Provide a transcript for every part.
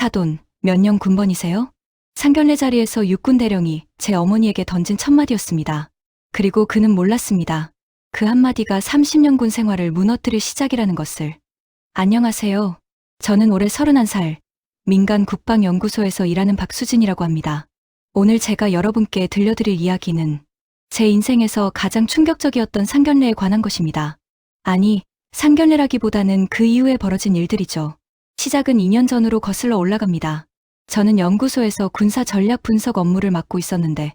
사돈, 몇 년 군번이세요? 상견례 자리에서 육군 대령이 제 어머니에게 던진 첫마디였습니다. 그리고 그는 몰랐습니다. 그 한마디가 30년 군 생활을 무너뜨릴 시작이라는 것을. 안녕하세요. 저는 올해 31살, 민간 국방연구소에서 일하는 박수진이라고 합니다. 오늘 제가 여러분께 들려드릴 이야기는 제 인생에서 가장 충격적이었던 상견례에 관한 것입니다. 아니, 상견례라기보다는 그 이후에 벌어진 일들이죠. 시작은 2년 전으로 거슬러 올라갑니다. 저는 연구소에서 군사 전략 분석 업무를 맡고 있었는데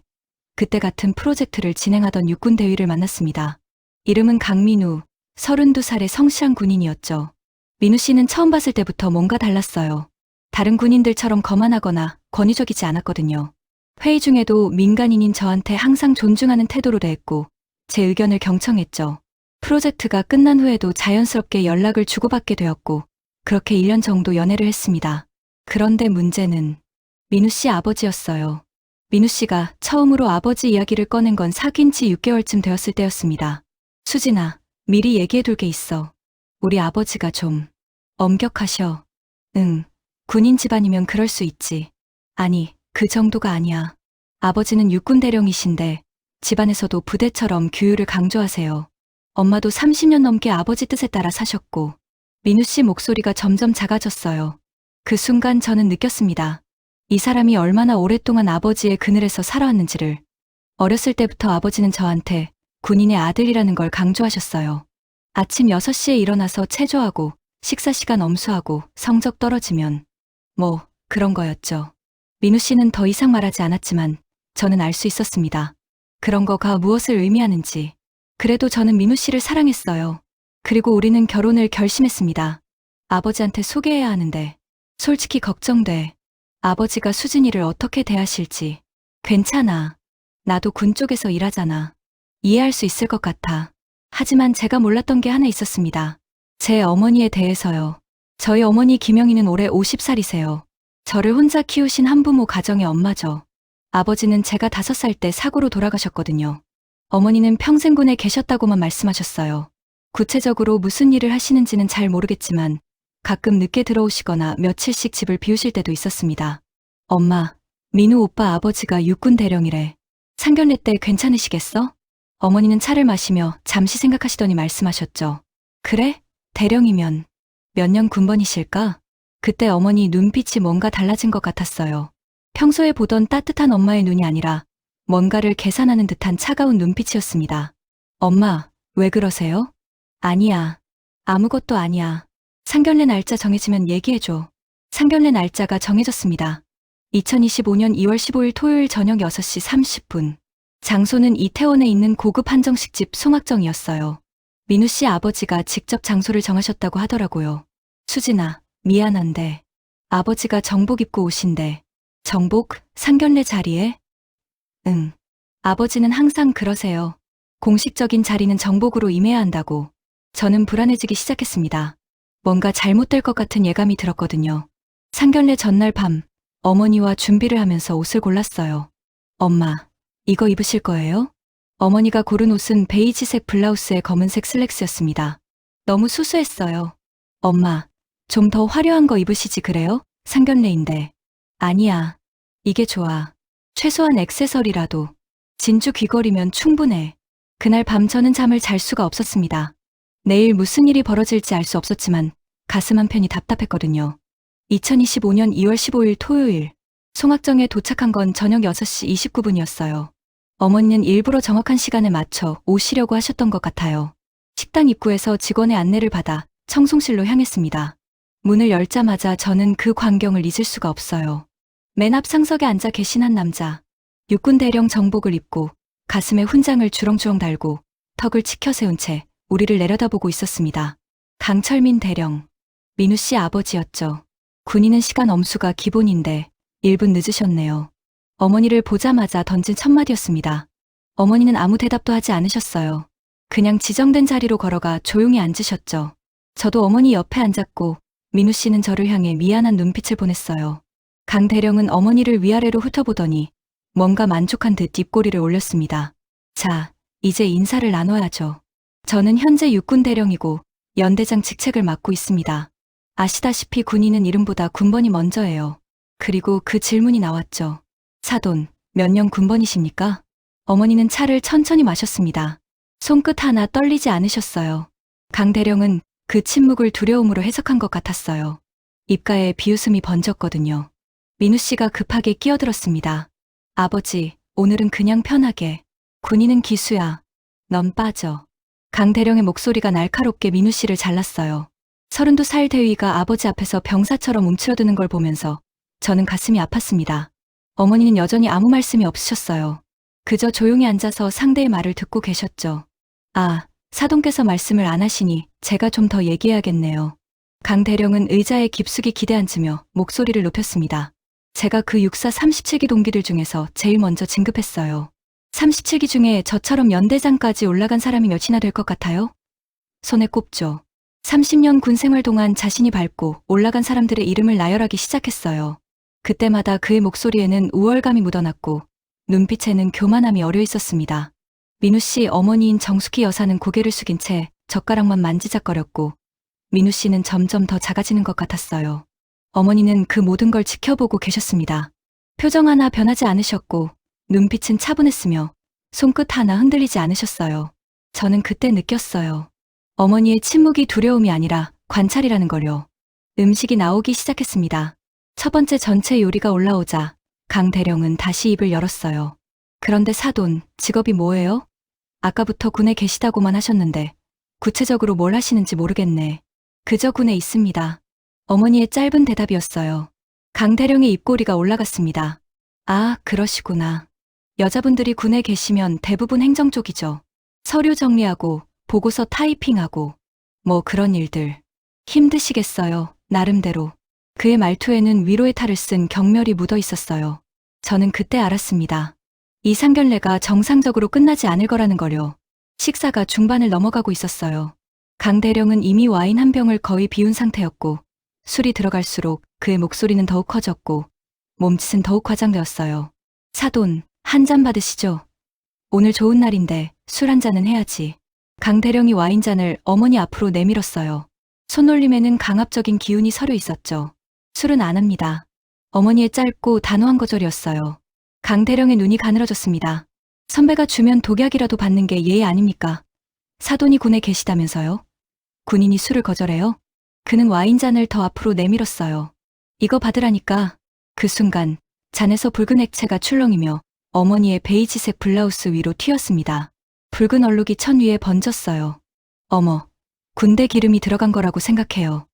그때 같은 프로젝트를 진행하던 육군 대위를 만났습니다. 이름은 강민우, 32살의 성실한 군인이었죠. 민우 씨는 처음 봤을 때부터 뭔가 달랐어요. 다른 군인들처럼 거만하거나 권위적이지 않았거든요. 회의 중에도 민간인인 저한테 항상 존중하는 태도로 대했고 제 의견을 경청했죠. 프로젝트가 끝난 후에도 자연스럽게 연락을 주고받게 되었고 그렇게 1년 정도 연애를 했습니다. 그런데 문제는 민우 씨 아버지였어요. 민우 씨가 처음으로 아버지 이야기를 꺼낸 건 사귄 지 6개월쯤 되었을 때였습니다. 수진아, 미리 얘기해둘 게 있어. 우리 아버지가 좀 엄격하셔. 응, 군인 집안이면 그럴 수 있지. 아니, 그 정도가 아니야. 아버지는 육군 대령이신데 집안에서도 부대처럼 규율을 강조하세요. 엄마도 30년 넘게 아버지 뜻에 따라 사셨고 민우 씨 목소리가 점점 작아졌어요. 그 순간 저는 느꼈습니다. 이 사람이 얼마나 오랫동안 아버지의 그늘에서 살아왔는지를. 어렸을 때부터 아버지는 저한테 군인의 아들이라는 걸 강조하셨어요. 아침 6시에 일어나서 체조하고 식사 시간 엄수하고 성적 떨어지면 뭐 그런 거였죠. 민우 씨는 더 이상 말하지 않았지만 저는 알 수 있었습니다. 그런 거가 무엇을 의미하는지. 그래도 저는 민우 씨를 사랑했어요. 그리고 우리는 결혼을 결심했습니다. 아버지한테 소개해야 하는데 솔직히 걱정돼. 아버지가 수진이를 어떻게 대하실지. 괜찮아. 나도 군 쪽에서 일하잖아. 이해할 수 있을 것 같아. 하지만 제가 몰랐던 게 하나 있었습니다. 제 어머니에 대해서요. 저희 어머니 김영희는 올해 50살이세요. 저를 혼자 키우신 한부모 가정의 엄마죠. 아버지는 제가 5살 때 사고로 돌아가셨거든요. 어머니는 평생 군에 계셨다고만 말씀하셨어요. 구체적으로 무슨 일을 하시는지는 잘 모르겠지만 가끔 늦게 들어오시거나 며칠씩 집을 비우실 때도 있었습니다. 엄마, 민우 오빠 아버지가 육군 대령이래. 상견례 때 괜찮으시겠어? 어머니는 차를 마시며 잠시 생각하시더니 말씀하셨죠. 그래? 대령이면 몇 년 군번이실까? 그때 어머니 눈빛이 뭔가 달라진 것 같았어요. 평소에 보던 따뜻한 엄마의 눈이 아니라 뭔가를 계산하는 듯한 차가운 눈빛이었습니다. 엄마, 왜 그러세요? 아니야. 아무것도 아니야. 상견례 날짜 정해지면 얘기해줘. 상견례 날짜가 정해졌습니다. 2025년 2월 15일 토요일 저녁 6시 30분. 장소는 이태원에 있는 고급 한정식집 송악정이었어요. 민우 씨 아버지가 직접 장소를 정하셨다고 하더라고요. 수진아, 미안한데 아버지가 정복 입고 오신대. 정복? 상견례 자리에? 응. 아버지는 항상 그러세요. 공식적인 자리는 정복으로 임해야 한다고. 저는 불안해지기 시작했습니다. 뭔가 잘못될 것 같은 예감이 들었거든요. 상견례 전날 밤, 어머니와 준비를 하면서 옷을 골랐어요. 엄마, 이거 입으실 거예요? 어머니가 고른 옷은 베이지색 블라우스에 검은색 슬랙스였습니다. 너무 수수했어요. 엄마, 좀 더 화려한 거 입으시지 그래요? 상견례인데. 아니야. 이게 좋아. 최소한 액세서리라도. 진주 귀걸이면 충분해. 그날 밤 저는 잠을 잘 수가 없었습니다. 내일 무슨 일이 벌어질지 알 수 없었지만 가슴 한편이 답답했거든요. 2025년 2월 15일 토요일, 송악정에 도착한 건 저녁 6시 29분이었어요. 어머니는 일부러 정확한 시간에 맞춰 오시려고 하셨던 것 같아요. 식당 입구에서 직원의 안내를 받아 청송실로 향했습니다. 문을 열자마자 저는 그 광경을 잊을 수가 없어요. 맨 앞 상석에 앉아 계신 한 남자. 육군 대령 정복을 입고 가슴에 훈장을 주렁주렁 달고 턱을 치켜 세운 채 우리를 내려다보고 있었습니다. 강철민 대령. 민우 씨 아버지였죠. 군인은 시간 엄수가 기본인데 1분 늦으셨네요. 어머니를 보자마자 던진 첫마디였습니다. 어머니는 아무 대답도 하지 않으셨어요. 그냥 지정된 자리로 걸어가 조용히 앉으셨죠. 저도 어머니 옆에 앉았고 민우 씨는 저를 향해 미안한 눈빛을 보냈어요. 강 대령은 어머니를 위아래로 훑어보더니 뭔가 만족한 듯 입꼬리를 올렸습니다. 자, 이제 인사를 나눠야죠. 저는 현재 육군 대령이고 연대장 직책을 맡고 있습니다. 아시다시피 군인은 이름보다 군번이 먼저예요. 그리고 그 질문이 나왔죠. 사돈, 몇 년 군번이십니까? 어머니는 차를 천천히 마셨습니다. 손끝 하나 떨리지 않으셨어요. 강대령은 그 침묵을 두려움으로 해석한 것 같았어요. 입가에 비웃음이 번졌거든요. 민우 씨가 급하게 끼어들었습니다. 아버지, 오늘은 그냥 편하게. 군인은 기수야. 넌 빠져. 강대령의 목소리가 날카롭게 민우 씨를 잘랐어요. 32살 대위가 아버지 앞에서 병사처럼 움츠러드는 걸 보면서 저는 가슴이 아팠습니다. 어머니는 여전히 아무 말씀이 없으셨어요. 그저 조용히 앉아서 상대의 말을 듣고 계셨죠. 아, 사돈께서 말씀을 안 하시니 제가 좀 더 얘기해야겠네요. 강대령은 의자에 깊숙이 기대앉으며 목소리를 높였습니다. 제가 그 육사 37기 동기들 중에서 제일 먼저 진급했어요. 37기 중에 저처럼 연대장까지 올라간 사람이 몇이나 될 것 같아요? 손에 꼽죠. 30년 군 생활 동안 자신이 밟고 올라간 사람들의 이름을 나열하기 시작했어요. 그때마다 그의 목소리에는 우월감이 묻어났고 눈빛에는 교만함이 어려 있었습니다. 민우 씨 어머니인 정숙희 여사는 고개를 숙인 채 젓가락만 만지작거렸고 민우 씨는 점점 더 작아지는 것 같았어요. 어머니는 그 모든 걸 지켜보고 계셨습니다. 표정 하나 변하지 않으셨고 눈빛은 차분했으며 손끝 하나 흔들리지 않으셨어요. 저는 그때 느꼈어요. 어머니의 침묵이 두려움이 아니라 관찰이라는 걸요. 음식이 나오기 시작했습니다. 첫 번째 전체 요리가 올라오자 강 대령은 다시 입을 열었어요. 그런데 사돈, 직업이 뭐예요? 아까부터 군에 계시다고만 하셨는데 구체적으로 뭘 하시는지 모르겠네. 그저 군에 있습니다. 어머니의 짧은 대답이었어요. 강 대령의 입꼬리가 올라갔습니다. 아, 그러시구나. 여자분들이 군에 계시면 대부분 행정 쪽이죠. 서류 정리하고 보고서 타이핑하고 뭐 그런 일들. 힘드시겠어요, 나름대로. 그의 말투에는 위로의 탈을 쓴 경멸이 묻어 있었어요. 저는 그때 알았습니다. 이 상견례가 정상적으로 끝나지 않을 거라는 걸요. 식사가 중반을 넘어가고 있었어요. 강 대령은 이미 와인 한 병을 거의 비운 상태였고 술이 들어갈수록 그의 목소리는 더욱 커졌고 몸짓은 더욱 과장되었어요. 사돈, 한 잔 받으시죠. 오늘 좋은 날인데 술 한 잔은 해야지. 강 대령이 와인잔을 어머니 앞으로 내밀었어요. 손놀림에는 강압적인 기운이 서려 있었죠. 술은 안 합니다. 어머니의 짧고 단호한 거절이었어요. 강 대령의 눈이 가늘어졌습니다. 선배가 주면 독약이라도 받는 게 예의 아닙니까? 사돈이 군에 계시다면서요? 군인이 술을 거절해요? 그는 와인잔을 더 앞으로 내밀었어요. 이거 받으라니까. 그 순간 잔에서 붉은 액체가 출렁이며 어머니의 베이지색 블라우스 위로 튀었습니다. 붉은 얼룩이 천 위에 번졌어요. 어머, 군대 기름이 들어간 거라고 생각해요.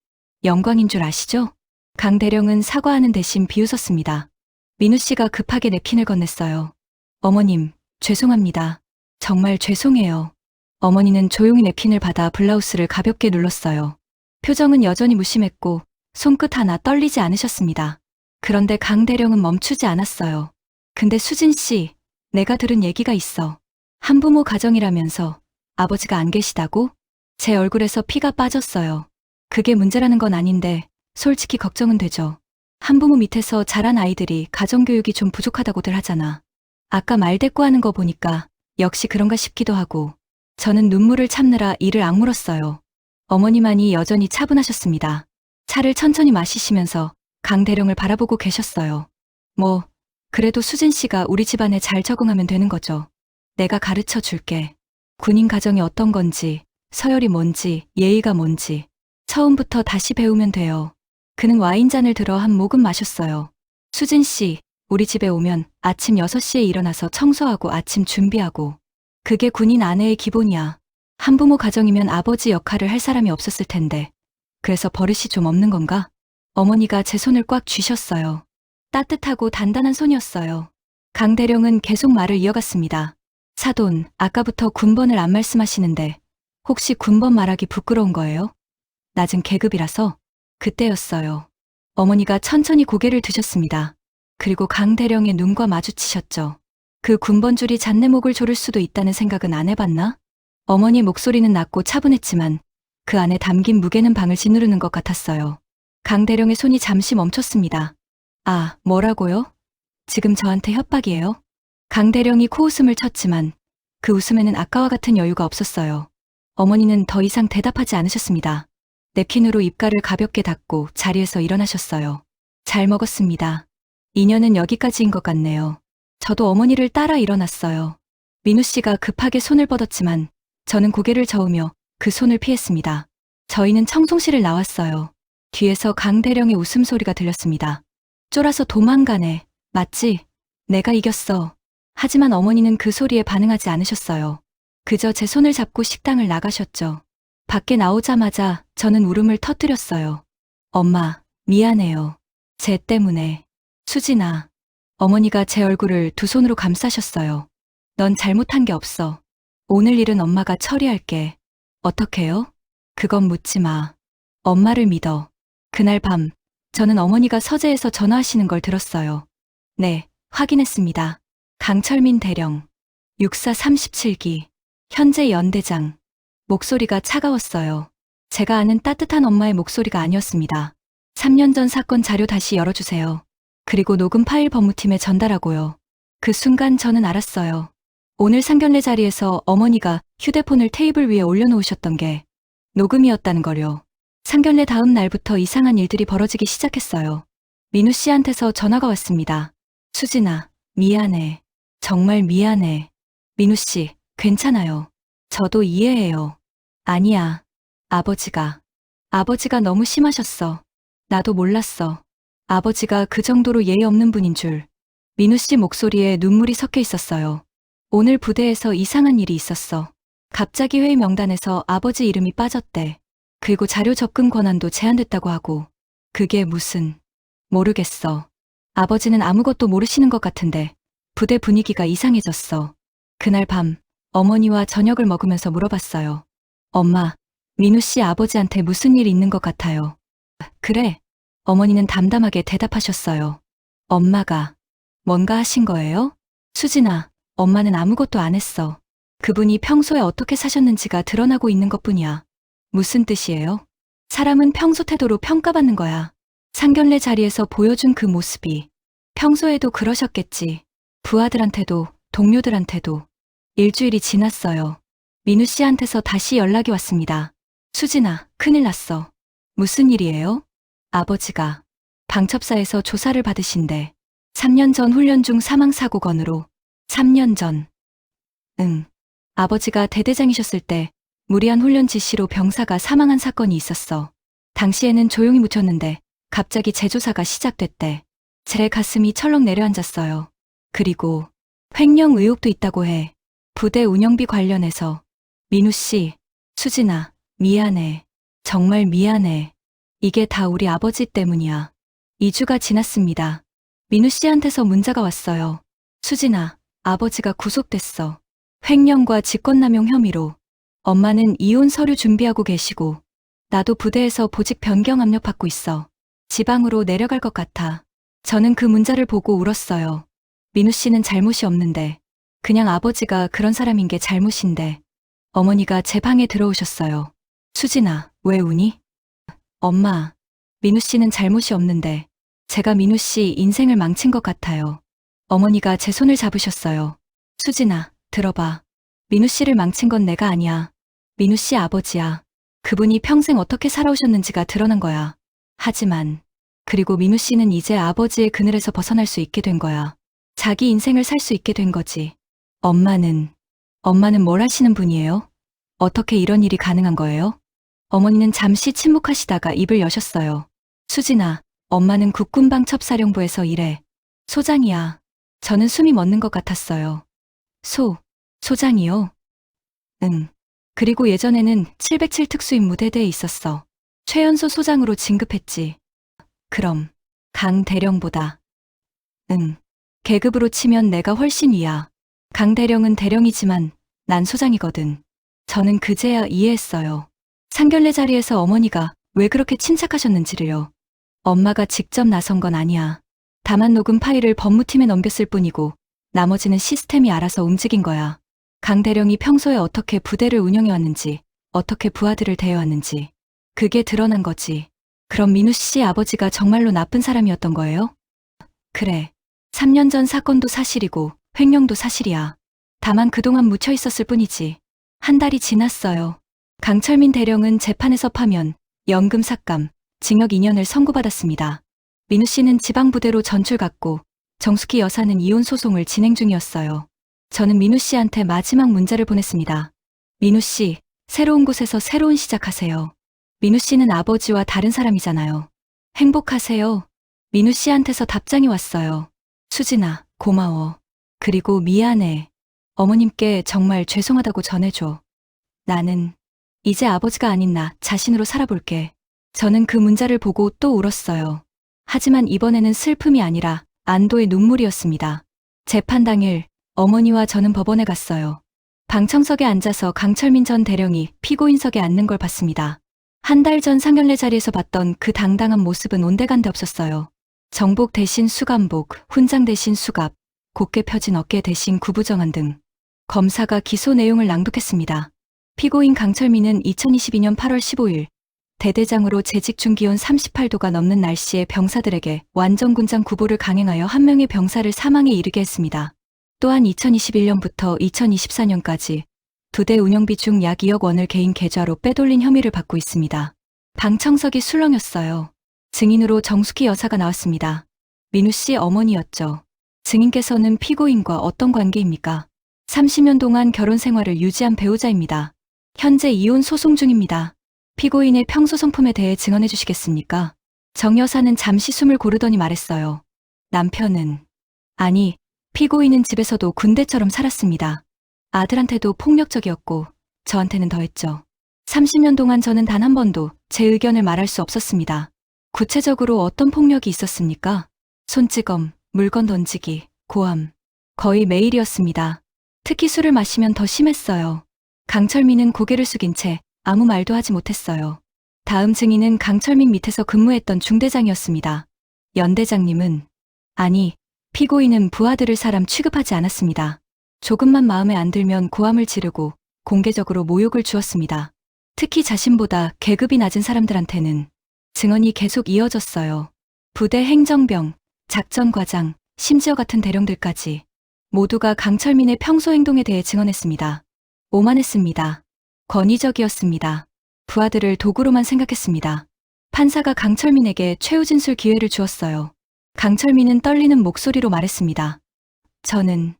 영광인 줄 아시죠? 강 대령은 사과하는 대신 비웃었습니다. 민우 씨가 급하게 냅킨을 건넸어요. 어머님, 죄송합니다. 정말 죄송해요. 어머니는 조용히 냅킨을 받아 블라우스를 가볍게 눌렀어요. 표정은 여전히 무심했고 손끝 하나 떨리지 않으셨습니다. 그런데 강 대령은 멈추지 않았어요. 근데 수진 씨, 내가 들은 얘기가 있어. 한부모 가정이라면서 아버지가 안 계시다고? 제 얼굴에서 피가 빠졌어요. 그게 문제라는 건 아닌데 솔직히 걱정은 되죠. 한부모 밑에서 자란 아이들이 가정교육이 좀 부족하다고들 하잖아. 아까 말대꾸하는 거 보니까 역시 그런가 싶기도 하고 저는 눈물을 참느라 이를 악물었어요. 어머니만이 여전히 차분하셨습니다. 차를 천천히 마시시면서 강 대령을 바라보고 계셨어요. 뭐 그래도 수진 씨가 우리 집안에 잘 적응하면 되는 거죠. 내가 가르쳐 줄게. 군인 가정이 어떤 건지, 서열이 뭔지, 예의가 뭔지 처음부터 다시 배우면 돼요. 그는 와인잔을 들어 한 모금 마셨어요. 수진 씨, 우리 집에 오면 아침 6시에 일어나서 청소하고 아침 준비하고. 그게 군인 아내의 기본이야. 한부모 가정이면 아버지 역할을 할 사람이 없었을 텐데. 그래서 버릇이 좀 없는 건가? 어머니가 제 손을 꽉 쥐셨어요. 따뜻하고 단단한 손이었어요. 강 대령은 계속 말을 이어갔습니다. 사돈, 아까부터 군번을 안 말씀하시는데 혹시 군번 말하기 부끄러운 거예요? 낮은 계급이라서? 그때였어요. 어머니가 천천히 고개를 드셨습니다. 그리고 강 대령의 눈과 마주치셨죠. 그 군번줄이 잔내목을 조를 수도 있다는 생각은 안 해봤나? 어머니의 목소리는 낮고 차분했지만 그 안에 담긴 무게는 방을 짓누르는 것 같았어요. 강 대령의 손이 잠시 멈췄습니다. 아, 뭐라고요? 지금 저한테 협박이에요? 강 대령이 코웃음을 쳤지만 그 웃음에는 아까와 같은 여유가 없었어요. 어머니는 더 이상 대답하지 않으셨습니다. 냅킨으로 입가를 가볍게 닦고 자리에서 일어나셨어요. 잘 먹었습니다. 인연은 여기까지인 것 같네요. 저도 어머니를 따라 일어났어요. 민우 씨가 급하게 손을 뻗었지만 저는 고개를 저으며 그 손을 피했습니다. 저희는 청송실을 나왔어요. 뒤에서 강대령의 웃음소리가 들렸습니다. 쫄아서 도망가네. 맞지? 내가 이겼어. 하지만 어머니는 그 소리에 반응하지 않으셨어요. 그저 제 손을 잡고 식당을 나가셨죠. 밖에 나오자마자 저는 울음을 터뜨렸어요. 엄마, 미안해요. 쟤 때문에. 수진아. 어머니가 제 얼굴을 두 손으로 감싸셨어요. 넌 잘못한 게 없어. 오늘 일은 엄마가 처리할게. 어떡해요? 그건 묻지 마. 엄마를 믿어. 그날 밤, 저는 어머니가 서재에서 전화하시는 걸 들었어요. 네, 확인했습니다. 강철민 대령. 육사 37기. 현재 연대장. 목소리가 차가웠어요. 제가 아는 따뜻한 엄마의 목소리가 아니었습니다. 3년 전 사건 자료 다시 열어주세요. 그리고 녹음 파일 법무팀에 전달하고요. 그 순간 저는 알았어요. 오늘 상견례 자리에서 어머니가 휴대폰을 테이블 위에 올려놓으셨던 게 녹음이었다는 걸요. 상견례 다음 날부터 이상한 일들이 벌어지기 시작했어요. 민우 씨한테서 전화가 왔습니다. 수진아, 미안해. 정말 미안해. 민우 씨, 괜찮아요. 저도 이해해요. 아니야. 아버지가 너무 심하셨어. 나도 몰랐어. 아버지가 그 정도로 예의 없는 분인 줄. 민우 씨 목소리에 눈물이 섞여 있었어요. 오늘 부대에서 이상한 일이 있었어. 갑자기 회의 명단에서 아버지 이름이 빠졌대. 그리고 자료 접근 권한도 제한됐다고 하고. 그게 무슨... 모르겠어. 아버지는 아무것도 모르시는 것 같은데 부대 분위기가 이상해졌어. 그날 밤 어머니와 저녁을 먹으면서 물어봤어요. 엄마, 민우 씨 아버지한테 무슨 일 있는 것 같아요. 그래. 어머니는 담담하게 대답하셨어요. 엄마가 뭔가 하신 거예요? 수진아, 엄마는 아무것도 안 했어. 그분이 평소에 어떻게 사셨는지가 드러나고 있는 것뿐이야. 무슨 뜻이에요? 사람은 평소 태도로 평가받는 거야. 상견례 자리에서 보여준 그 모습이 평소에도 그러셨겠지. 부하들한테도 동료들한테도. 일주일이 지났어요. 민우 씨한테서 다시 연락이 왔습니다. 수진아, 큰일 났어. 무슨 일이에요? 아버지가 방첩사에서 조사를 받으신대. 3년 전 훈련 중 사망사고 건으로. 3년 전. 응. 아버지가 대대장이셨을 때 무리한 훈련 지시로 병사가 사망한 사건이 있었어. 당시에는 조용히 묻혔는데 갑자기 재조사가 시작됐대. 제 가슴이 철렁 내려앉았어요. 그리고 횡령 의혹도 있다고 해. 부대 운영비 관련해서. 민우 씨, 수진아, 미안해. 정말 미안해. 이게 다 우리 아버지 때문이야. 2주가 지났습니다. 민우 씨한테서 문자가 왔어요. 수진아, 아버지가 구속됐어. 횡령과 직권남용 혐의로. 엄마는 이혼 서류 준비하고 계시고 나도 부대에서 보직 변경 압력받고 있어. 지방으로 내려갈 것 같아. 저는 그 문자를 보고 울었어요. 민우 씨는 잘못이 없는데 그냥 아버지가 그런 사람인 게 잘못인데. 어머니가 제 방에 들어오셨어요. 수진아, 왜 우니? 엄마, 민우 씨는 잘못이 없는데 제가 민우 씨 인생을 망친 것 같아요. 어머니가 제 손을 잡으셨어요. 수진아, 들어봐. 민우 씨를 망친 건 내가 아니야. 민우 씨 아버지야. 그분이 평생 어떻게 살아오셨는지가 드러난 거야. 하지만 그리고 민우 씨는 이제 아버지의 그늘에서 벗어날 수 있게 된 거야. 자기 인생을 살 수 있게 된 거지. 엄마는 뭘 하시는 분이에요? 어떻게 이런 일이 가능한 거예요? 어머니는 잠시 침묵하시다가 입을 여셨어요. 수진아, 엄마는 국군방첩사령부에서 일해. 소장이야. 저는 숨이 멎는 것 같았어요. 소장이요? 응. 그리고 예전에는 707 특수임 무대대에 있었어. 최연소 소장으로 진급했지. 그럼 강 대령보다. 응. 계급으로 치면 내가 훨씬 위야. 강 대령은 대령이지만 난 소장이거든. 저는 그제야 이해했어요. 상견례 자리에서 어머니가 왜 그렇게 침착하셨는지를요. 엄마가 직접 나선 건 아니야. 다만 녹음 파일을 법무팀에 넘겼을 뿐이고 나머지는 시스템이 알아서 움직인 거야. 강 대령이 평소에 어떻게 부대를 운영해왔는지, 어떻게 부하들을 대해왔는지. 그게 드러난 거지. 그럼 민우 씨 아버지가 정말로 나쁜 사람이었던 거예요? 그래. 3년 전 사건도 사실이고 횡령도 사실이야. 다만 그동안 묻혀 있었을 뿐이지. 한 달이 지났어요. 강철민 대령은 재판에서 파면 연금 삭감, 징역 2년을 선고받았습니다. 민우 씨는 지방부대로 전출 갔고 정숙희 여사는 이혼 소송을 진행 중이었어요. 저는 민우 씨한테 마지막 문자를 보냈습니다. 민우 씨, 새로운 곳에서 새로운 시작하세요. 민우 씨는 아버지와 다른 사람이잖아요. 행복하세요. 민우 씨한테서 답장이 왔어요. 수진아, 고마워. 그리고 미안해. 어머님께 정말 죄송하다고 전해줘. 나는 이제 아버지가 아닌 나 자신으로 살아볼게. 저는 그 문자를 보고 또 울었어요. 하지만 이번에는 슬픔이 아니라 안도의 눈물이었습니다. 재판 당일 어머니와 저는 법원에 갔어요. 방청석에 앉아서 강철민 전 대령이 피고인석에 앉는 걸 봤습니다. 한 달 전 상견례 자리에서 봤던 그 당당한 모습은 온데간데 없었어요. 정복 대신 수감복, 훈장 대신 수갑, 곧게 펴진 어깨 대신 구부정한 등 검사가 기소 내용을 낭독했습니다. 피고인 강철민은 2022년 8월 15일 대대장으로 재직 중 기온 38도가 넘는 날씨에 병사들에게 완전군장 구보를 강행하여 한 명의 병사를 사망에 이르게 했습니다. 또한 2021년부터 2024년까지 두 대 운영비 중 약 2억 원을 개인 계좌로 빼돌린 혐의를 받고 있습니다. 방청석이 술렁였어요. 증인으로 정숙희 여사가 나왔습니다. 민우 씨 어머니였죠. 증인께서는 피고인과 어떤 관계입니까? 30년 동안 결혼 생활을 유지한 배우자입니다. 현재 이혼 소송 중입니다. 피고인의 평소 성품에 대해 증언해 주시겠습니까? 정 여사는 잠시 숨을 고르더니 말했어요. 남편은, 아니, 피고인은 집에서도 군대처럼 살았습니다. 아들한테도 폭력적이었고 저한테는 더했죠. 30년 동안 저는 단 한 번도 제 의견을 말할 수 없었습니다. 구체적으로 어떤 폭력이 있었습니까? 손찌검, 물건 던지기, 고함. 거의 매일이었습니다. 특히 술을 마시면 더 심했어요. 강철민은 고개를 숙인 채 아무 말도 하지 못했어요. 다음 증인은 강철민 밑에서 근무했던 중대장이었습니다. 연대장님은, 아니, 피고인은 부하들을 사람 취급하지 않았습니다. 조금만 마음에 안 들면 고함을 지르고 공개적으로 모욕을 주었습니다. 특히 자신보다 계급이 낮은 사람들한테는 증언이 계속 이어졌어요. 부대 행정병, 작전과장, 심지어 같은 대령들까지 모두가 강철민의 평소 행동에 대해 증언했습니다. 오만했습니다. 권위적이었습니다. 부하들을 도구로만 생각했습니다. 판사가 강철민에게 최후 진술 기회를 주었어요. 강철민은 떨리는 목소리로 말했습니다. 저는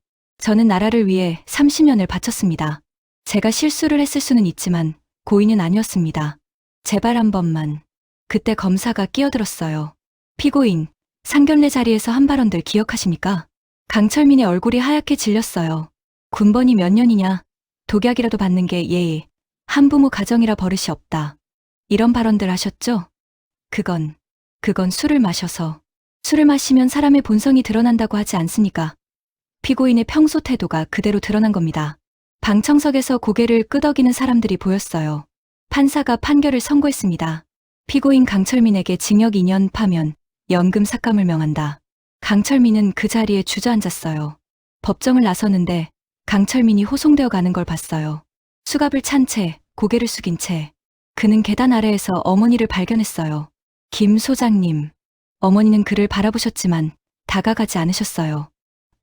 나라를 위해 30년을 바쳤습니다. 제가 실수를 했을 수는 있지만 고의는 아니었습니다. 제발 한 번만. 그때 검사가 끼어들었어요. 피고인, 상견례 자리에서 한 발언들 기억하십니까? 강철민의 얼굴이 하얗게 질렸어요. 군번이 몇 년이냐? 독약이라도 받는 게 예의. 한부모 가정이라 버릇이 없다. 이런 발언들 하셨죠? 그건 술을 마셔서. 술을 마시면 사람의 본성이 드러난다고 하지 않습니까? 피고인의 평소 태도가 그대로 드러난 겁니다. 방청석에서 고개를 끄덕이는 사람들이 보였어요. 판사가 판결을 선고했습니다. 피고인 강철민에게 징역 2년 파면, 연금 삭감을 명한다. 강철민은 그 자리에 주저앉았어요. 법정을 나서는데 강철민이 호송되어 가는 걸 봤어요. 수갑을 찬 채, 고개를 숙인 채. 그는 계단 아래에서 어머니를 발견했어요. 김 소장님. 어머니는 그를 바라보셨지만 다가가지 않으셨어요.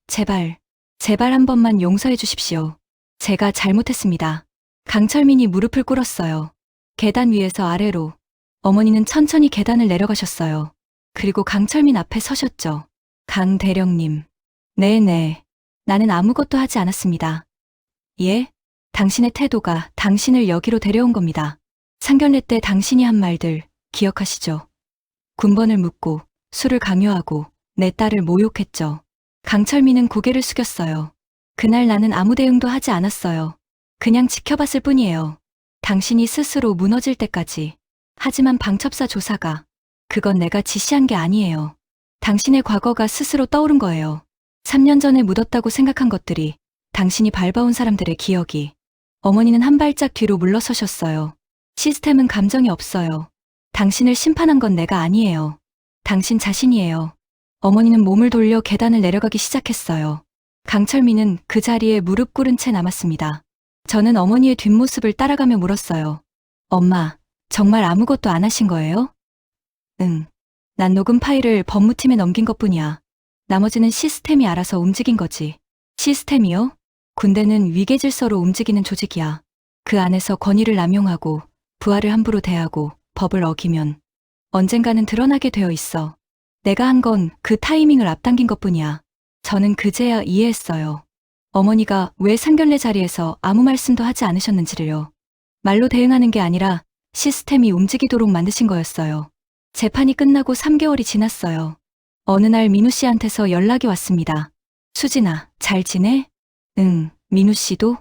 제발 한 번만 용서해 주십시오. 제가 잘못했습니다. 강철민이 무릎을 꿇었어요. 계단 위에서 아래로. 어머니는 천천히 계단을 내려가셨어요. 그리고 강철민 앞에 서셨죠. 강 대령님. 네네. 나는 아무것도 하지 않았습니다. 예? 당신의 태도가 당신을 여기로 데려온 겁니다. 상견례 때 당신이 한 말들 기억하시죠? 군번을 묻고 술을 강요하고 내 딸을 모욕했죠. 강철민은 고개를 숙였어요. 그날 나는 아무 대응도 하지 않았어요. 그냥 지켜봤을 뿐이에요. 당신이 스스로 무너질 때까지. 하지만 방첩사 조사가 그건 내가 지시한 게 아니에요. 당신의 과거가 스스로 떠오른 거예요. 3년 전에 묻었다고 생각한 것들이 당신이 밟아온 사람들의 기억이. 어머니는 한 발짝 뒤로 물러서셨어요. 시스템은 감정이 없어요. 당신을 심판한 건 내가 아니에요. 당신 자신이에요. 어머니는 몸을 돌려 계단을 내려가기 시작했어요. 강철민은 그 자리에 무릎 꿇은 채 남았습니다. 저는 어머니의 뒷모습을 따라가며 물었어요. 엄마, 정말 아무것도 안 하신 거예요? 응. 난 녹음 파일을 법무팀에 넘긴 것뿐이야. 나머지는 시스템이 알아서 움직인 거지. 시스템이요? 군대는 위계질서로 움직이는 조직이야. 그 안에서 권위를 남용하고 부하를 함부로 대하고 법을 어기면 언젠가는 드러나게 되어 있어. 내가 한 건 그 타이밍을 앞당긴 것뿐이야. 저는 그제야 이해했어요. 어머니가 왜 상견례 자리에서 아무 말씀도 하지 않으셨는지를요. 말로 대응하는 게 아니라 시스템이 움직이도록 만드신 거였어요. 재판이 끝나고 3개월이 지났어요. 어느 날 민우 씨한테서 연락이 왔습니다. 수진아, 잘 지내? 응. 민우 씨도?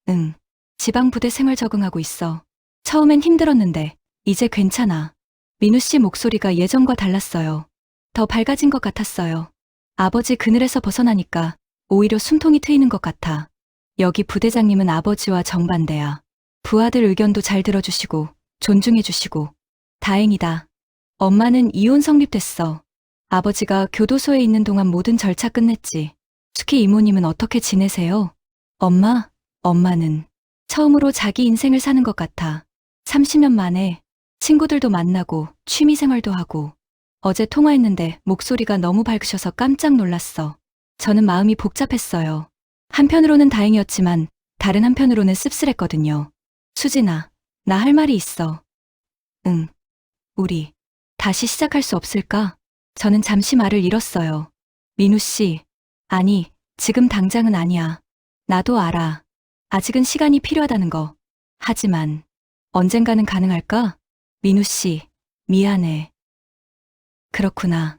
응. 지방부대 생활 적응하고 있어. 처음엔 힘들었는데 이제 괜찮아. 민우 씨 목소리가 예전과 달랐어요. 더 밝아진 것 같았어요. 아버지 그늘에서 벗어나니까 오히려 숨통이 트이는 것 같아. 여기 부대장님은 아버지와 정반대야. 부하들 의견도 잘 들어주시고 존중해주시고. 다행이다. 엄마는 이혼 성립됐어. 아버지가 교도소에 있는 동안 모든 절차 끝냈지. 특히 이모님은 어떻게 지내세요? 엄마는 처음으로 자기 인생을 사는 것 같아. 30년 만에 친구들도 만나고 취미생활도 하고. 어제 통화했는데 목소리가 너무 밝으셔서 깜짝 놀랐어. 저는 마음이 복잡했어요. 한편으로는 다행이었지만 다른 한편으로는 씁쓸했거든요. 수진아, 나 할 말이 있어. 응. 우리 다시 시작할 수 없을까? 저는 잠시 말을 잃었어요. 민우 씨, 아니, 지금 당장은 아니야. 나도 알아. 아직은 시간이 필요하다는 거. 하지만 언젠가는 가능할까? 민우 씨, 미안해. 그렇구나.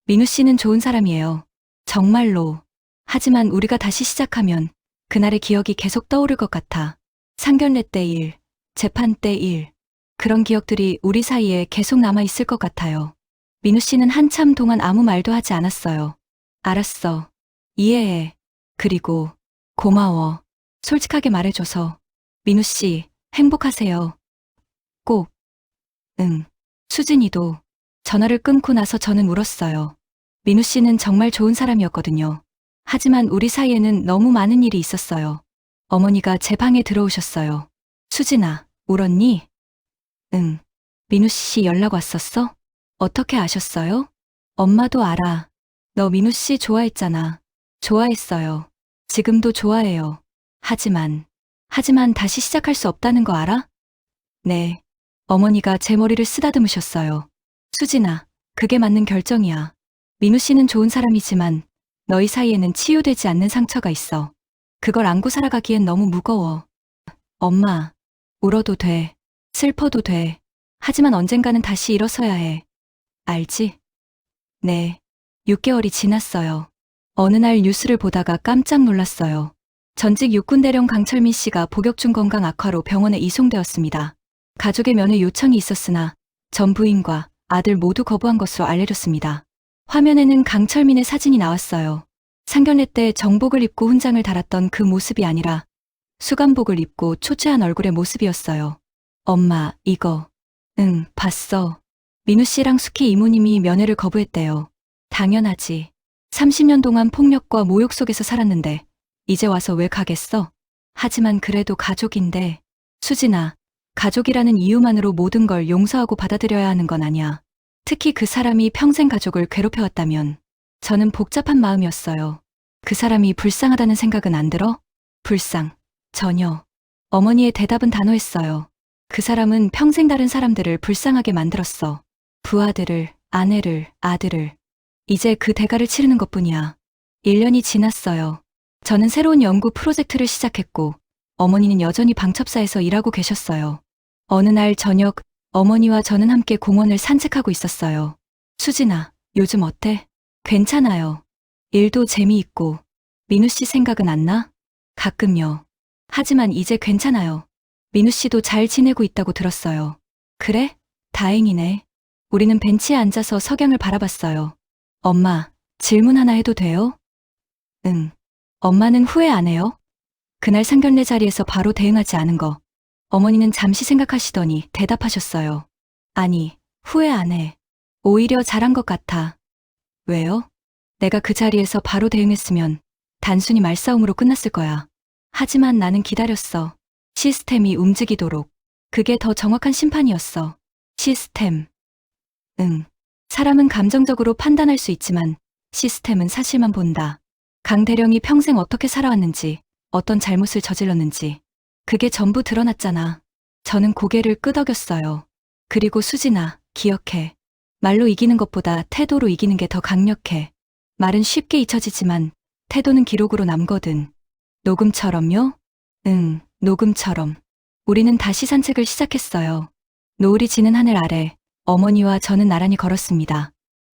민우 씨는 좋은 사람이에요. 정말로. 하지만 우리가 다시 시작하면 그날의 기억이 계속 떠오를 것 같아. 상견례 때 일, 재판 때 일. 그런 기억들이 우리 사이에 계속 남아있을 것 같아요. 민우 씨는 한참 동안 아무 말도 하지 않았어요. 알았어. 이해해. 그리고 고마워. 솔직하게 말해줘서. 민우 씨, 행복하세요. 꼭. 응. 수진이도. 전화를 끊고 나서 저는 울었어요. 민우 씨는 정말 좋은 사람이었거든요. 하지만 우리 사이에는 너무 많은 일이 있었어요. 어머니가 제 방에 들어오셨어요. 수진아, 울었니? 응. 민우 씨 연락 왔었어? 어떻게 아셨어요? 엄마도 알아. 너 민우 씨 좋아했잖아. 좋아했어요. 지금도 좋아해요. 하지만 다시 시작할 수 없다는 거 알아? 네. 어머니가 제 머리를 쓰다듬으셨어요. 수진아, 그게 맞는 결정이야. 민우 씨는 좋은 사람이지만 너희 사이에는 치유되지 않는 상처가 있어. 그걸 안고 살아가기엔 너무 무거워. 엄마, 울어도 돼. 슬퍼도 돼. 하지만 언젠가는 다시 일어서야 해. 알지? 네. 6개월이 지났어요. 어느 날 뉴스를 보다가 깜짝 놀랐어요. 전직 육군대령 강철민 씨가 복역 중 건강 악화로 병원에 이송되었습니다. 가족의 면회 요청이 있었으나 전 부인과 아들 모두 거부한 것으로 알려졌습니다. 화면에는 강철민의 사진이 나왔어요. 상견례 때 정복을 입고 훈장을 달았던 그 모습이 아니라 수감복을 입고 초췌한 얼굴의 모습이었어요. 엄마, 이거. 응, 봤어. 민우 씨랑 숙희 이모님이 면회를 거부했대요. 당연하지. 30년 동안 폭력과 모욕 속에서 살았는데 이제 와서 왜 가겠어? 하지만 그래도 가족인데. 수진아, 가족이라는 이유만으로 모든 걸 용서하고 받아들여야 하는 건 아니야. 특히 그 사람이 평생 가족을 괴롭혀왔다면. 저는 복잡한 마음이었어요. 그 사람이 불쌍하다는 생각은 안 들어? 불쌍. 전혀. 어머니의 대답은 단호했어요. 그 사람은 평생 다른 사람들을 불쌍하게 만들었어. 부하들을, 아내를, 아들을. 이제 그 대가를 치르는 것뿐이야. 1년이 지났어요. 저는 새로운 연구 프로젝트를 시작했고 어머니는 여전히 방첩사에서 일하고 계셨어요. 어느 날 저녁 어머니와 저는 함께 공원을 산책하고 있었어요. 수진아, 요즘 어때? 괜찮아요. 일도 재미있고. 민우 씨 생각은 안 나? 가끔요. 하지만 이제 괜찮아요. 민우 씨도 잘 지내고 있다고 들었어요. 그래? 다행이네. 우리는 벤치에 앉아서 석양을 바라봤어요. 엄마, 질문 하나 해도 돼요? 응. 엄마는 후회 안 해요? 그날 상견례 자리에서 바로 대응하지 않은 거. 어머니는 잠시 생각하시더니 대답하셨어요. 아니, 후회 안 해. 오히려 잘한 것 같아. 왜요? 내가 그 자리에서 바로 대응했으면 단순히 말싸움으로 끝났을 거야. 하지만 나는 기다렸어. 시스템이 움직이도록. 그게 더 정확한 심판이었어. 시스템. 응. 사람은 감정적으로 판단할 수 있지만 시스템은 사실만 본다. 강 대령이 평생 어떻게 살아왔는지, 어떤 잘못을 저질렀는지. 그게 전부 드러났잖아. 저는 고개를 끄덕였어요. 그리고 수진아, 기억해. 말로 이기는 것보다 태도로 이기는 게 더 강력해. 말은 쉽게 잊혀지지만 태도는 기록으로 남거든. 녹음처럼요? 응, 녹음처럼. 우리는 다시 산책을 시작했어요. 노을이 지는 하늘 아래 어머니와 저는 나란히 걸었습니다.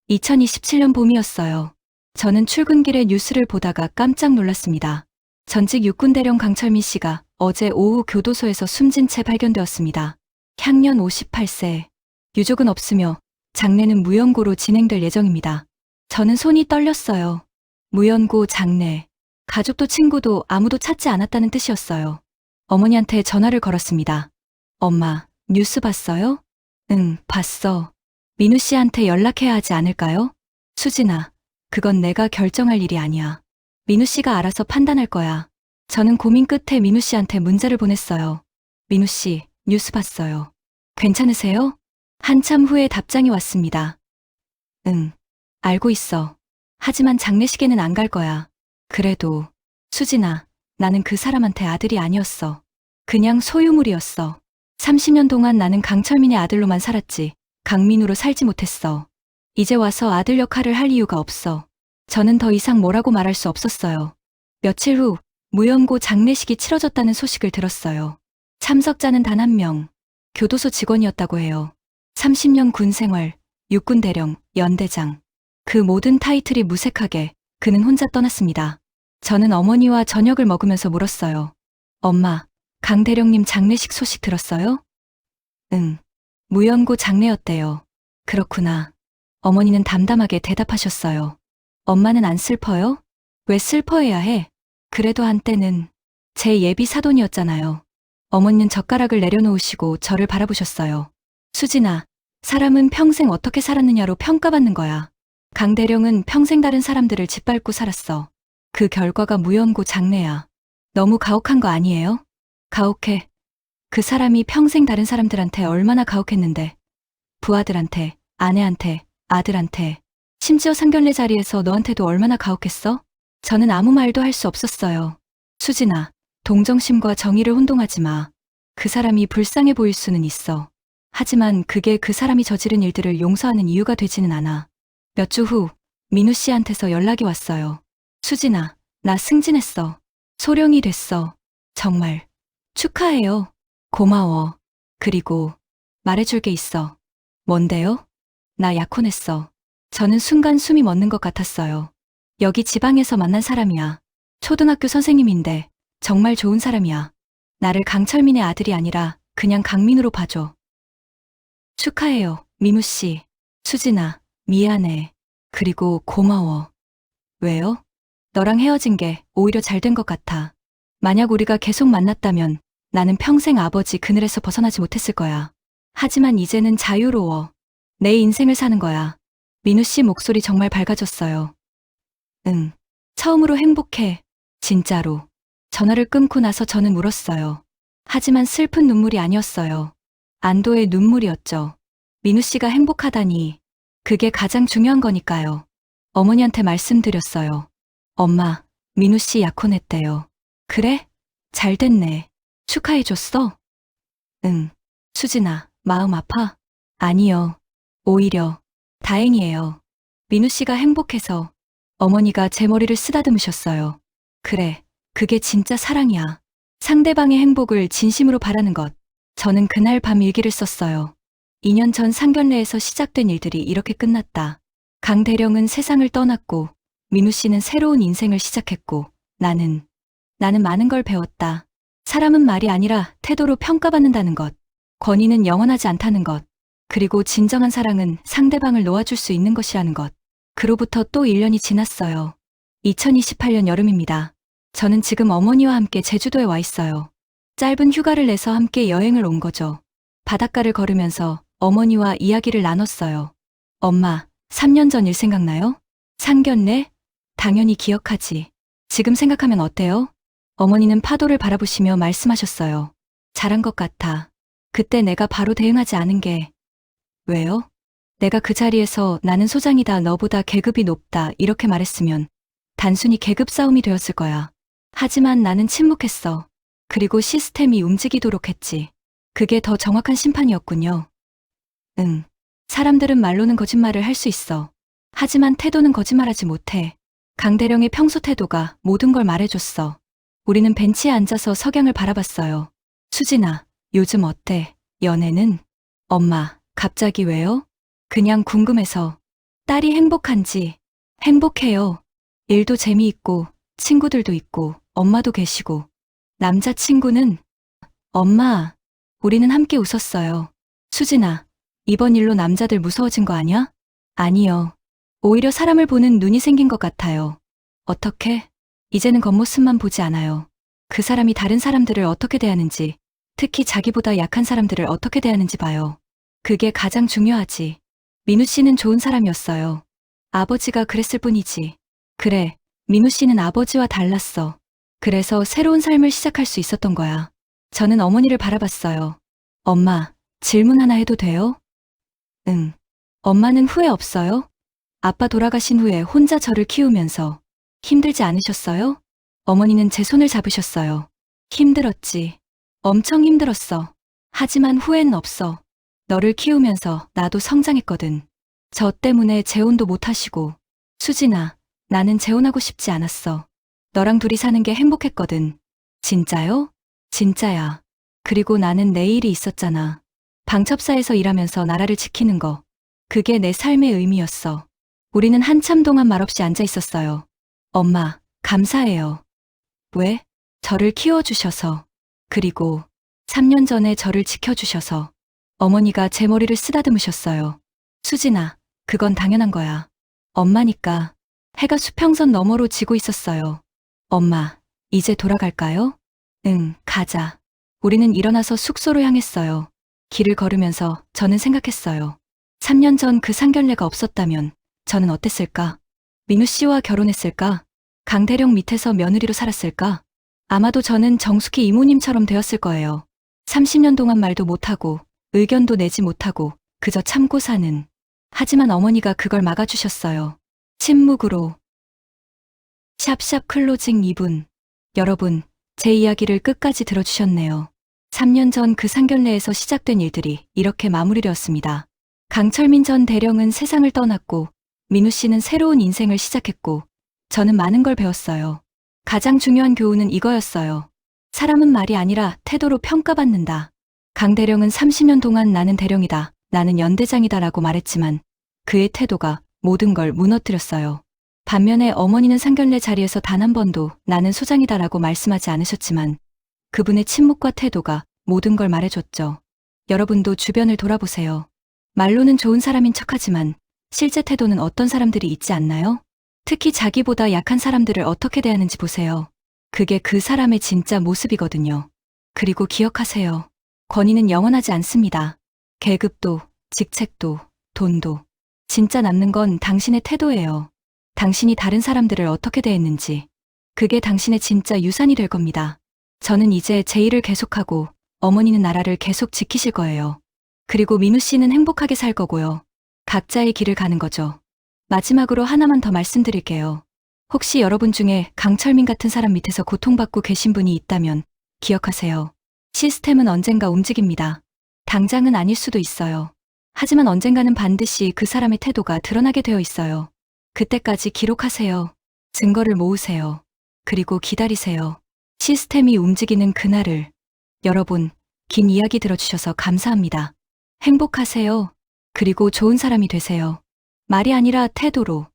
2027년 봄이었어요. 저는 출근길에 뉴스를 보다가 깜짝 놀랐습니다. 전직 육군대령 강철민 씨가 어제 오후 교도소에서 숨진 채 발견되었습니다. 향년 58세. 유족은 없으며 장례는 무연고로 진행될 예정입니다. 저는 손이 떨렸어요. 무연고 장례. 가족도 친구도 아무도 찾지 않았다는 뜻이었어요. 어머니한테 전화를 걸었습니다. 엄마, 뉴스 봤어요? 응, 봤어. 민우 씨한테 연락해야 하지 않을까요? 수진아, 그건 내가 결정할 일이 아니야. 민우 씨가 알아서 판단할 거야. 저는 고민 끝에 민우 씨한테 문자를 보냈어요. 민우 씨, 뉴스 봤어요. 괜찮으세요? 한참 후에 답장이 왔습니다. 응, 알고 있어. 하지만 장례식에는 안 갈 거야. 그래도, 수진아, 나는 그 사람한테 아들이 아니었어. 그냥 소유물이었어. 30년 동안 나는 강철민의 아들로만 살았지, 강민우로 살지 못했어. 이제 와서 아들 역할을 할 이유가 없어. 저는 더 이상 뭐라고 말할 수 없었어요. 며칠 후, 무연고 장례식이 치러졌다는 소식을 들었어요. 참석자는 단 한 명, 교도소 직원이었다고 해요. 30년 군 생활, 육군 대령, 연대장. 그 모든 타이틀이 무색하게 그는 혼자 떠났습니다. 저는 어머니와 저녁을 먹으면서 물었어요. 엄마, 강 대령님 장례식 소식 들었어요? 응, 무연고 장례였대요. 그렇구나. 어머니는 담담하게 대답하셨어요. 엄마는 안 슬퍼요? 왜 슬퍼해야 해? 그래도 한때는 제 예비 사돈이었잖아요. 어머니는 젓가락을 내려놓으시고 저를 바라보셨어요. 수진아, 사람은 평생 어떻게 살았느냐로 평가받는 거야. 강 대령은 평생 다른 사람들을 짓밟고 살았어. 그 결과가 무연고 장례야. 너무 가혹한 거 아니에요? 가혹해. 그 사람이 평생 다른 사람들한테 얼마나 가혹했는데. 부하들한테, 아내한테, 아들한테, 심지어 상견례 자리에서 너한테도 얼마나 가혹했어? 저는 아무 말도 할 수 없었어요. 수진아, 동정심과 정의를 혼동하지 마. 그 사람이 불쌍해 보일 수는 있어. 하지만 그게 그 사람이 저지른 일들을 용서하는 이유가 되지는 않아. 몇 주 후, 민우 씨한테서 연락이 왔어요. 수진아, 나 승진했어. 소령이 됐어. 정말. 축하해요. 고마워. 그리고 말해줄 게 있어. 뭔데요? 나 약혼했어. 저는 순간 숨이 멎는 것 같았어요. 여기 지방에서 만난 사람이야. 초등학교 선생님인데 정말 좋은 사람이야. 나를 강철민의 아들이 아니라 그냥 강민우로 봐줘. 축하해요, 민우 씨. 수진아, 미안해. 그리고 고마워. 왜요? 너랑 헤어진 게 오히려 잘 된 것 같아. 만약 우리가 계속 만났다면 나는 평생 아버지 그늘에서 벗어나지 못했을 거야. 하지만 이제는 자유로워. 내 인생을 사는 거야. 민우 씨 목소리 정말 밝아졌어요. 응. 처음으로 행복해. 진짜로. 전화를 끊고 나서 저는 울었어요. 하지만 슬픈 눈물이 아니었어요. 안도의 눈물이었죠. 민우 씨가 행복하다니. 그게 가장 중요한 거니까요. 어머니한테 말씀드렸어요. 엄마, 민우 씨 약혼했대요. 그래? 잘 됐네. 축하해줬어? 응. 수진아, 마음 아파? 아니요. 오히려 다행이에요. 민우 씨가 행복해서. 어머니가 제 머리를 쓰다듬으셨어요. 그래, 그게 진짜 사랑이야. 상대방의 행복을 진심으로 바라는 것. 저는 그날 밤 일기를 썼어요. 2년 전 상견례에서 시작된 일들이 이렇게 끝났다. 강 대령은 세상을 떠났고 민우 씨는 새로운 인생을 시작했고 나는 많은 걸 배웠다. 사람은 말이 아니라 태도로 평가받는다는 것. 권위는 영원하지 않다는 것. 그리고 진정한 사랑은 상대방을 놓아줄 수 있는 것이라는 것. 그로부터 또 1년이 지났어요. 2028년 여름입니다. 저는 지금 어머니와 함께 제주도에 와 있어요. 짧은 휴가를 내서 함께 여행을 온 거죠. 바닷가를 걸으면서 어머니와 이야기를 나눴어요. 엄마, 3년 전 일 생각나요? 상견례? 당연히 기억하지. 지금 생각하면 어때요? 어머니는 파도를 바라보시며 말씀하셨어요. 잘한 것 같아. 그때 내가 바로 대응하지 않은 게. 왜요? 내가 그 자리에서 나는 소장이다, 너보다 계급이 높다 이렇게 말했으면 단순히 계급 싸움이 되었을 거야. 하지만 나는 침묵했어. 그리고 시스템이 움직이도록 했지. 그게 더 정확한 심판이었군요. 응. 사람들은 말로는 거짓말을 할 수 있어. 하지만 태도는 거짓말하지 못해. 강대령의 평소 태도가 모든 걸 말해줬어. 우리는 벤치에 앉아서 석양을 바라봤어요. 수진아, 요즘 어때? 연애는? 엄마, 갑자기 왜요? 그냥 궁금해서. 딸이 행복한지. 행복해요. 일도 재미있고, 친구들도 있고, 엄마도 계시고. 남자친구는? 엄마, 우리는 함께 웃었어요. 수진아, 이번 일로 남자들 무서워진 거 아니야? 아니요. 오히려 사람을 보는 눈이 생긴 것 같아요. 어떻게? 이제는 겉모습만 보지 않아요. 그 사람이 다른 사람들을 어떻게 대하는지, 특히 자기보다 약한 사람들을 어떻게 대하는지 봐요. 그게 가장 중요하지. 민우 씨는 좋은 사람이었어요. 아버지가 그랬을 뿐이지. 그래, 민우 씨는 아버지와 달랐어. 그래서 새로운 삶을 시작할 수 있었던 거야. 저는 어머니를 바라봤어요. 엄마, 질문 하나 해도 돼요? 응. 엄마는 후회 없어요? 아빠 돌아가신 후에 혼자 저를 키우면서 힘들지 않으셨어요? 어머니는 제 손을 잡으셨어요. 힘들었지. 엄청 힘들었어. 하지만 후회는 없어. 너를 키우면서 나도 성장했거든. 저 때문에 재혼도 못하시고. 수진아, 나는 재혼하고 싶지 않았어. 너랑 둘이 사는 게 행복했거든. 진짜요? 진짜야. 그리고 나는 내 일이 있었잖아. 방첩사에서 일하면서 나라를 지키는 거. 그게 내 삶의 의미였어. 우리는 한참 동안 말없이 앉아 있었어요. 엄마, 감사해요. 왜? 저를 키워주셔서. 그리고 3년 전에 저를 지켜주셔서. 어머니가 제 머리를 쓰다듬으셨어요. 수진아, 그건 당연한 거야. 엄마니까. 해가 수평선 너머로 지고 있었어요. 엄마, 이제 돌아갈까요? 응, 가자. 우리는 일어나서 숙소로 향했어요. 길을 걸으면서 저는 생각했어요. 3년 전 그 상견례가 없었다면 저는 어땠을까? 민우 씨와 결혼했을까? 강대령 밑에서 며느리로 살았을까? 아마도 저는 정숙희 이모님처럼 되었을 거예요. 30년 동안 말도 못하고 의견도 내지 못하고 그저 참고 사는. 하지만 어머니가 그걸 막아주셨어요. 침묵으로. 샵샵 클로징 2분. 여러분, 제 이야기를 끝까지 들어주셨네요. 3년 전 그 상견례에서 시작된 일들이 이렇게 마무리되었습니다. 강철민 전 대령은 세상을 떠났고 민우 씨는 새로운 인생을 시작했고 저는 많은 걸 배웠어요. 가장 중요한 교훈은 이거였어요. 사람은 말이 아니라 태도로 평가받는다. 강 대령은 30년 동안 나는 대령이다, 나는 연대장이다 라고 말했지만 그의 태도가 모든 걸 무너뜨렸어요. 반면에 어머니는 상견례 자리에서 단 한 번도 나는 소장이다 라고 말씀하지 않으셨지만 그분의 침묵과 태도가 모든 걸 말해줬죠. 여러분도 주변을 돌아보세요. 말로는 좋은 사람인 척하지만 실제 태도는 어떤 사람들이 있지 않나요? 특히 자기보다 약한 사람들을 어떻게 대하는지 보세요. 그게 그 사람의 진짜 모습이거든요. 그리고 기억하세요. 권위는 영원하지 않습니다. 계급도, 직책도, 돈도. 진짜 남는 건 당신의 태도예요. 당신이 다른 사람들을 어떻게 대했는지. 그게 당신의 진짜 유산이 될 겁니다. 저는 이제 제 일을 계속하고 어머니는 나라를 계속 지키실 거예요. 그리고 민우 씨는 행복하게 살 거고요. 각자의 길을 가는 거죠. 마지막으로 하나만 더 말씀드릴게요. 혹시 여러분 중에 강철민 같은 사람 밑에서 고통받고 계신 분이 있다면 기억하세요. 시스템은 언젠가 움직입니다. 당장은 아닐 수도 있어요. 하지만 언젠가는 반드시 그 사람의 태도가 드러나게 되어 있어요. 그때까지 기록하세요. 증거를 모으세요. 그리고 기다리세요. 시스템이 움직이는 그날을. 여러분, 긴 이야기 들어주셔서 감사합니다. 행복하세요. 그리고 좋은 사람이 되세요. 말이 아니라 태도로.